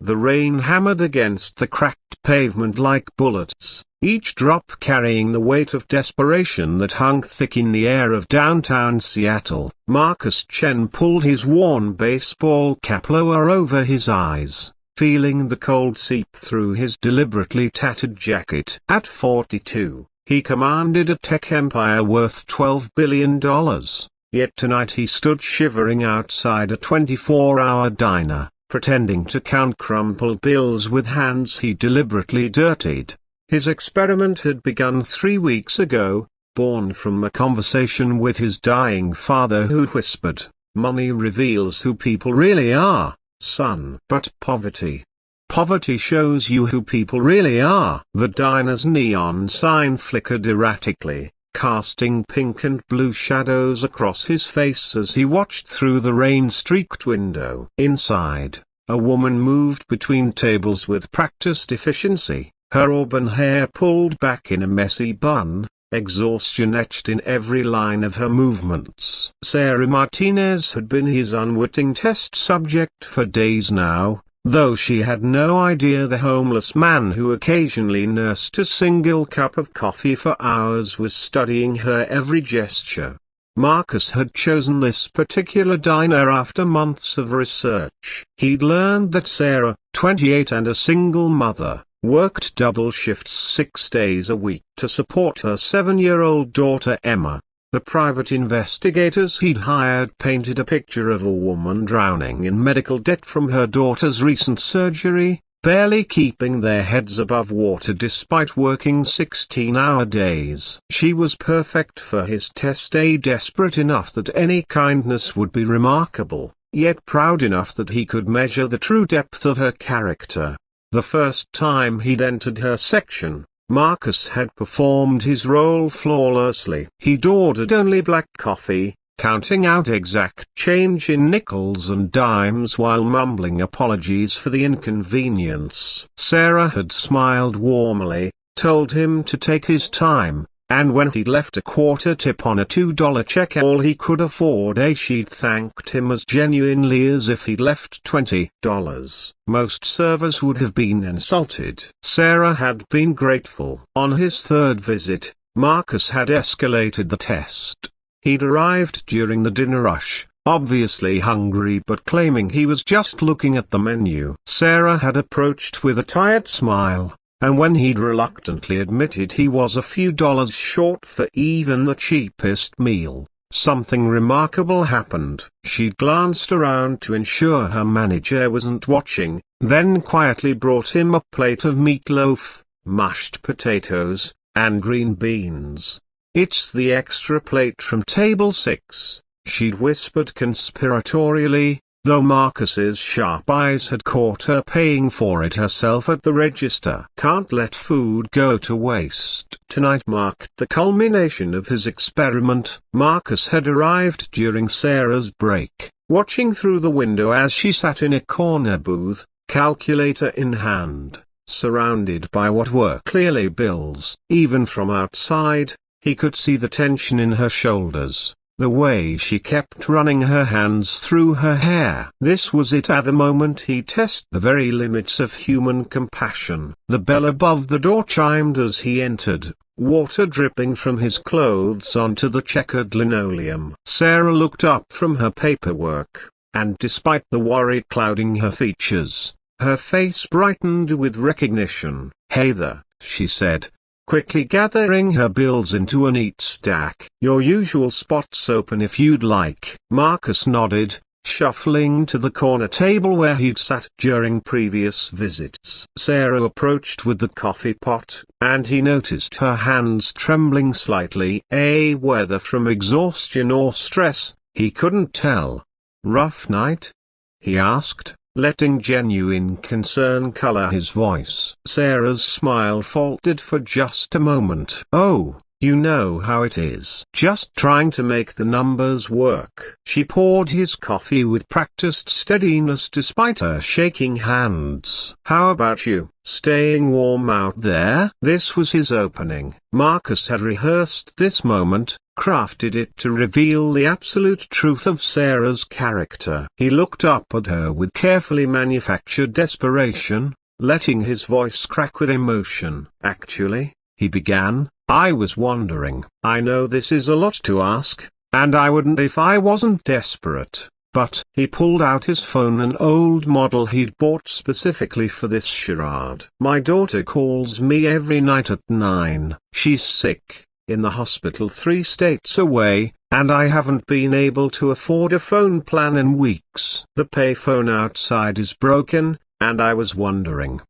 The rain hammered against the cracked pavement like bullets, each drop carrying the weight of desperation that hung thick in the air of downtown Seattle. Marcus Chen pulled his worn baseball cap lower over his eyes, feeling the cold seep through his deliberately tattered jacket. At 42, he commanded a tech empire worth $12 billion, yet tonight he stood shivering outside a 24-hour diner, pretending to count crumpled bills with hands he deliberately dirtied. His experiment had begun 3 weeks ago, born from a conversation with his dying father who whispered, "Money reveals who people really are, son." But poverty shows you who people really are. The diner's neon sign flickered erratically, casting pink and blue shadows across his face as he watched through the rain-streaked window. Inside, a woman moved between tables with practiced efficiency, her auburn hair pulled back in a messy bun, exhaustion etched in every line of her movements. Sarah Martinez had been his unwitting test subject for days now, though she had no idea the homeless man who occasionally nursed a single cup of coffee for hours was studying her every gesture. Marcus had chosen this particular diner after months of research. He'd learned that Sarah, 28 and a single mother, worked double shifts 6 days a week to support her 7-year-old daughter Emma. The private investigators he'd hired painted a picture of a woman drowning in medical debt from her daughter's recent surgery, barely keeping their heads above water despite working 16-hour days. She was perfect for his test, desperate enough that any kindness would be remarkable, yet proud enough that he could measure the true depth of her character. The first time he'd entered her section, Marcus had performed his role flawlessly. He'd ordered only black coffee, counting out exact change in nickels and dimes while mumbling apologies for the inconvenience. Sarah had smiled warmly, told him to take his time, and when he'd left a quarter tip on a $2 check, all he could afford, she'd thanked him as genuinely as if he'd left $20. Most servers would have been insulted. Sarah had been grateful. On his third visit, Marcus had escalated the test. He'd arrived during the dinner rush, obviously hungry but claiming he was just looking at the menu. Sarah had approached with a tired smile, and when he'd reluctantly admitted he was a few dollars short for even the cheapest meal, something remarkable happened. She'd glanced around to ensure her manager wasn't watching, then quietly brought him a plate of meatloaf, mashed potatoes, and green beans. "It's the extra plate from table 6, she'd whispered conspiratorially, though Marcus's sharp eyes had caught her paying for it herself at the register. Can't let food go to waste. Tonight marked the culmination of his experiment. Marcus had arrived during Sarah's break, watching through the window as she sat in a corner booth, calculator in hand, surrounded by what were clearly bills. Even from outside, he could see the tension in her shoulders, the way she kept running her hands through her hair. This was it. At the moment he tested the very limits of human compassion. The bell above the door chimed as he entered, water dripping from his clothes onto the checkered linoleum. Sarah looked up from her paperwork, and despite the worry clouding her features, her face brightened with recognition. "Hey there," she said, quickly gathering her bills into a neat stack. "Your usual spot's open if you'd like." Marcus nodded, shuffling to the corner table where he'd sat during previous visits. Sarah approached with the coffee pot, and he noticed her hands trembling slightly. Whether from exhaustion or stress, he couldn't tell. "Rough night?" he asked, letting genuine concern color his voice. Sarah's smile faltered for just a moment. "Oh, You know how it is. Just trying to make the numbers work. She poured his coffee with practiced steadiness despite her shaking hands. How about you? Staying warm out there? This was his opening. Marcus had rehearsed this moment, crafted it to reveal the absolute truth of Sarah's character. He looked up at her with carefully manufactured desperation, letting his voice crack with emotion. Actually, he began, I was wondering. I know this is a lot to ask, and I wouldn't if I wasn't desperate. But, he pulled out his phone, an old model he'd bought specifically for this charade. My daughter calls me every night at 9. She's sick, in the hospital 3 states away, and I haven't been able to afford a phone plan in weeks. The payphone outside is broken, and I was wondering,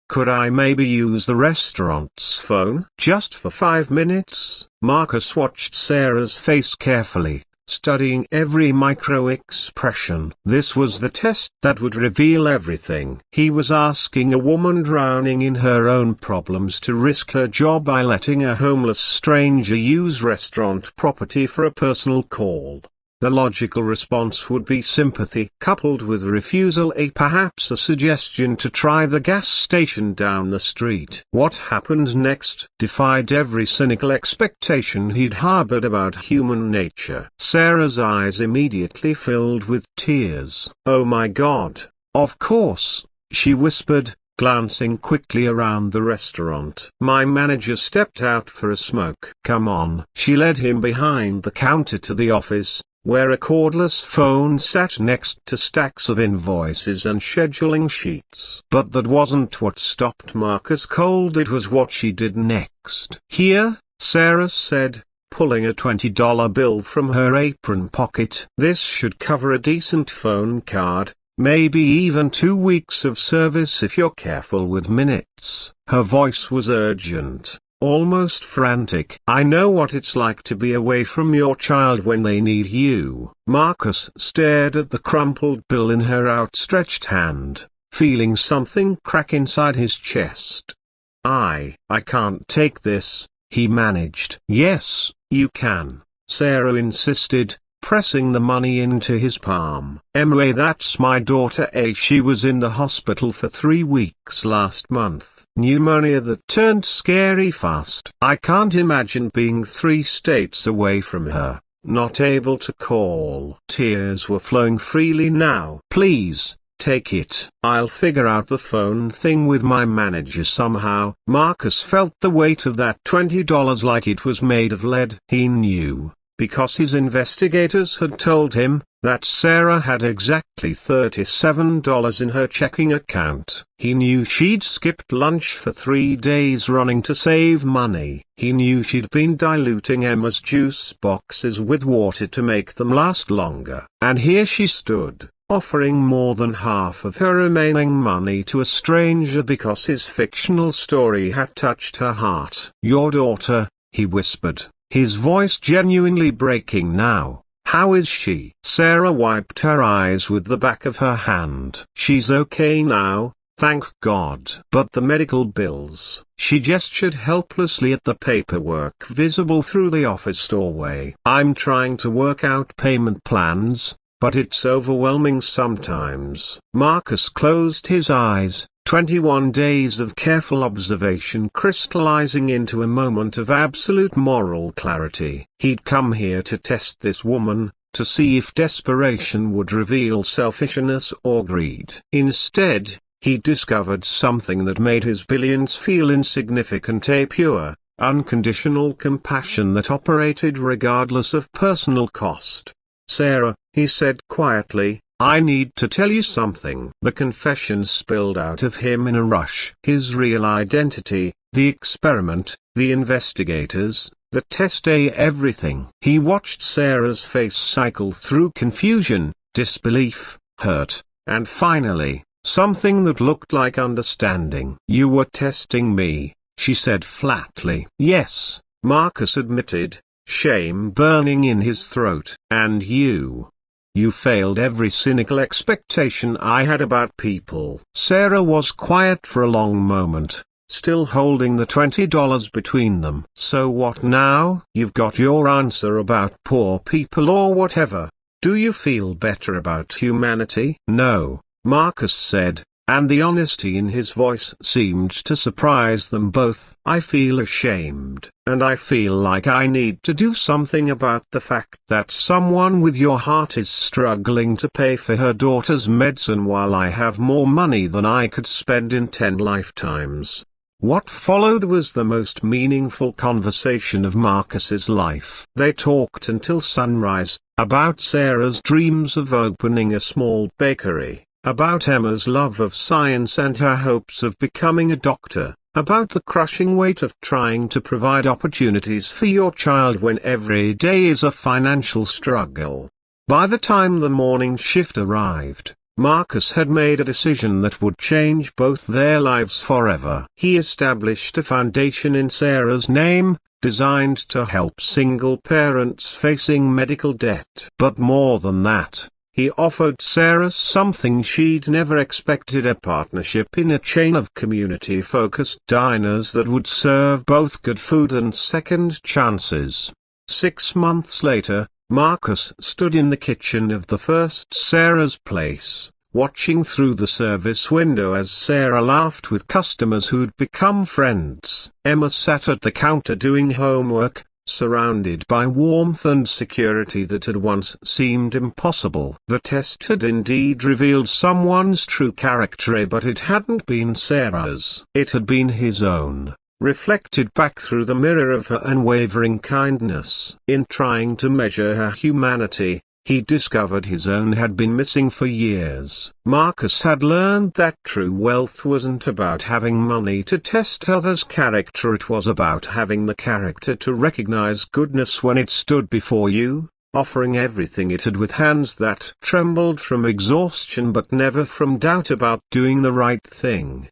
could I maybe use the restaurant's phone? Just for 5 minutes? Marcus watched Sarah's face carefully, studying every micro-expression. This was the test that would reveal everything. He was asking a woman drowning in her own problems to risk her job by letting a homeless stranger use restaurant property for a personal call. The logical response would be sympathy coupled with refusal, perhaps a suggestion to try the gas station down the street. What happened next defied every cynical expectation he'd harbored about human nature. Sarah's eyes immediately filled with tears. Oh my God, of course, she whispered, glancing quickly around the restaurant. My manager stepped out for a smoke. Come on. She led him behind the counter to the office, where a cordless phone sat next to stacks of invoices and scheduling sheets. But that wasn't what stopped Marcus cold, it was what she did next. Here, Sarah said, pulling a $20 bill from her apron pocket. This should cover a decent phone card, maybe even 2 weeks of service if you're careful with minutes. Her voice was urgent, almost frantic. I know what it's like to be away from your child when they need you. Marcus stared at the crumpled bill in her outstretched hand, feeling something crack inside his chest. I can't take this, he managed. Yes, you can, Sarah insisted, pressing the money into his palm. Emma, that's my daughter. She was in the hospital for 3 weeks last month. Pneumonia that turned scary fast. I can't imagine being 3 states away from her, not able to call. Tears were flowing freely now. Please, take it. I'll figure out the phone thing with my manager somehow. Marcus felt the weight of that $20 like it was made of lead. He knew, because his investigators had told him, that Sarah had exactly $37 in her checking account. He knew she'd skipped lunch for 3 days running to save money. He knew she'd been diluting Emma's juice boxes with water to make them last longer. And here she stood, offering more than half of her remaining money to a stranger because his fictional story had touched her heart. Your daughter, he whispered, his voice genuinely breaking now. How is she? Sarah wiped her eyes with the back of her hand. She's okay now, thank God. But the medical bills. She gestured helplessly at the paperwork visible through the office doorway. I'm trying to work out payment plans, but it's overwhelming sometimes. Marcus closed his eyes. 21 days of careful observation crystallizing into a moment of absolute moral clarity. He'd come here to test this woman, to see if desperation would reveal selfishness or greed. Instead, he discovered something that made his billions feel insignificant, a pure, unconditional compassion that operated regardless of personal cost. Sarah, he said quietly, I need to tell you something. The confession spilled out of him in a rush. His real identity, the experiment, the investigators, the test, everything. He watched Sarah's face cycle through confusion, disbelief, hurt, and finally, something that looked like understanding. You were testing me, she said flatly. Yes, Marcus admitted, shame burning in his throat. And you failed every cynical expectation I had about people. Sarah was quiet for a long moment, still holding the $20 between them. "So what now? You've got your answer about poor people or whatever. Do you feel better about humanity?" "No," Marcus said, and the honesty in his voice seemed to surprise them both. "I feel ashamed, and I feel like I need to do something about the fact that someone with your heart is struggling to pay for her daughter's medicine while I have more money than I could spend in 10 lifetimes." What followed was the most meaningful conversation of Marcus's life. They talked until sunrise, about Sarah's dreams of opening a small bakery, about Emma's love of science and her hopes of becoming a doctor, about the crushing weight of trying to provide opportunities for your child when every day is a financial struggle. By the time the morning shift arrived, Marcus had made a decision that would change both their lives forever. He established a foundation in Sarah's name, designed to help single parents facing medical debt. But more than that, he offered Sarah something she'd never expected: a partnership in a chain of community-focused diners that would serve both good food and second chances. 6 months later, Marcus stood in the kitchen of the first Sarah's Place, watching through the service window as Sarah laughed with customers who'd become friends. Emma sat at the counter doing homework, surrounded by warmth and security that had once seemed impossible. The test had indeed revealed someone's true character, but it hadn't been Sarah's. It had been his own, reflected back through the mirror of her unwavering kindness. In trying to measure her humanity, he discovered his own had been missing for years. Marcus had learned that true wealth wasn't about having money to test others' character, it was about having the character to recognize goodness when it stood before you, offering everything it had with hands that trembled from exhaustion but never from doubt about doing the right thing.